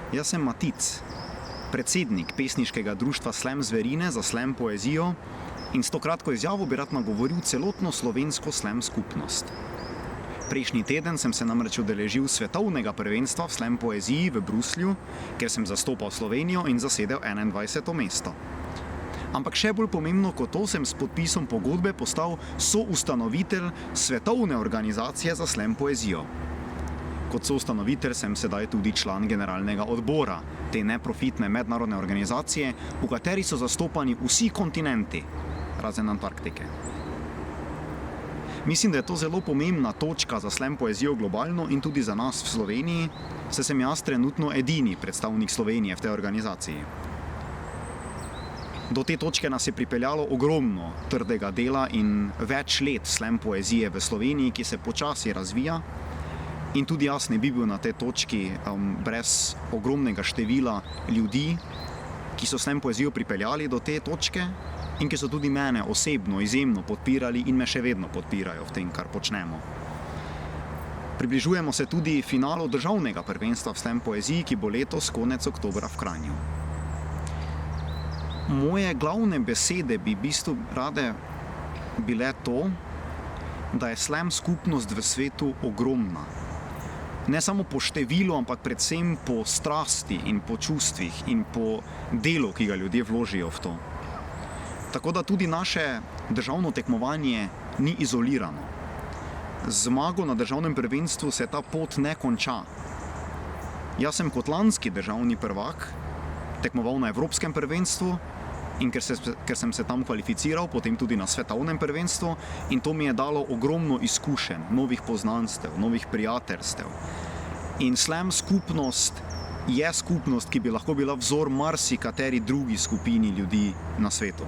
Jaz sem Matic, predsednik pesniškega društva Slam Zverine za slam poezijo in s to kratko izjavo bi rad nagovoril celotno slovensko slam skupnost. Prejšnji teden sem se namreč udeležil svetovnega prvenstva v slam poeziji v Bruslju, kjer sem zastopal Slovenijo in zasedel 21. mesto. Ampak še bolj pomembno kot to, sem s podpisom pogodbe postal soustanovitelj svetovne organizacije za slam poezijo. Kot soustanovitelj sem sedaj tudi član generalnega odbora te neprofitne mednarodne organizacije, v kateri so zastopani vsi kontinenti, razen Antarktike. Mislim, da je to zelo pomembna točka za slam poezijo globalno in tudi za nas v Sloveniji, saj sem jaz trenutno edini predstavnik Slovenije v tej organizaciji. Do te točke nas je pripeljalo ogromno trdega dela in več let slam poezije v Sloveniji, ki se počasi razvija. In tudi jaz ne bi bil na tej točki brez ogromnega števila ljudi, ki so slam poezijo pripeljali do te točke in ki so tudi mene osebno izjemno podpirali in me še vedno podpirajo v tem, kar počnemo. Približujemo se tudi finalu državnega prvenstva v slam poeziji, ki bo letos konec oktobra v Kranju. Moje glavne besede bi v bistvu rade bile to, da je slam skupnost v svetu ogromna. Ne samo po številu, ampak predvsem po strasti in po čustvih in po delu, ki ga ljudje vložijo v to. Tako da tudi naše državno tekmovanje ni izolirano. Z zmago na državnem prvenstvu se ta pot ne konča. Jaz sem kot lanski državni prvak tekmoval na evropskem prvenstvu in ker sem se tam kvalificiral, potem tudi na svetovnem prvenstvu, in to mi je dalo ogromno izkušenj, novih poznanstev, novih prijateljstev. In slam skupnost je skupnost, ki bi lahko bila vzor marsikateri drugi skupini ljudi na svetu.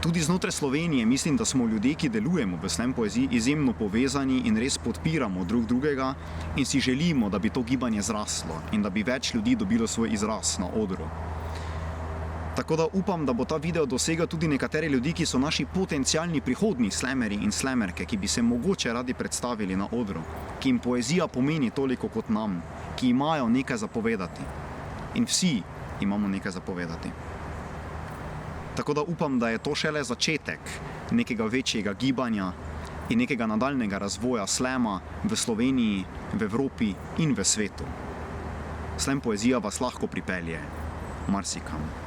Tudi znotraj Slovenije mislim, da smo ljudje, ki delujemo v slam poeziji, izjemno povezani in res podpiramo drug drugega in si želimo, da bi to gibanje zraslo in da bi več ljudi dobilo svoj izraz na odru. Tako da upam, da bo ta video dosegel tudi nekatere ljudi, ki so naši potencialni prihodnji slamerji in slamerke, ki bi se mogoče radi predstavili na odru, ki jim poezija pomeni toliko kot nam, ki imajo nekaj za povedati. In vsi imamo nekaj za povedati. Tako da upam, da je to šele začetek nekega večjega gibanja in nekega nadaljnega razvoja slama v Sloveniji, v Evropi in v svetu. Slam poezija vas lahko pripelje marsikam.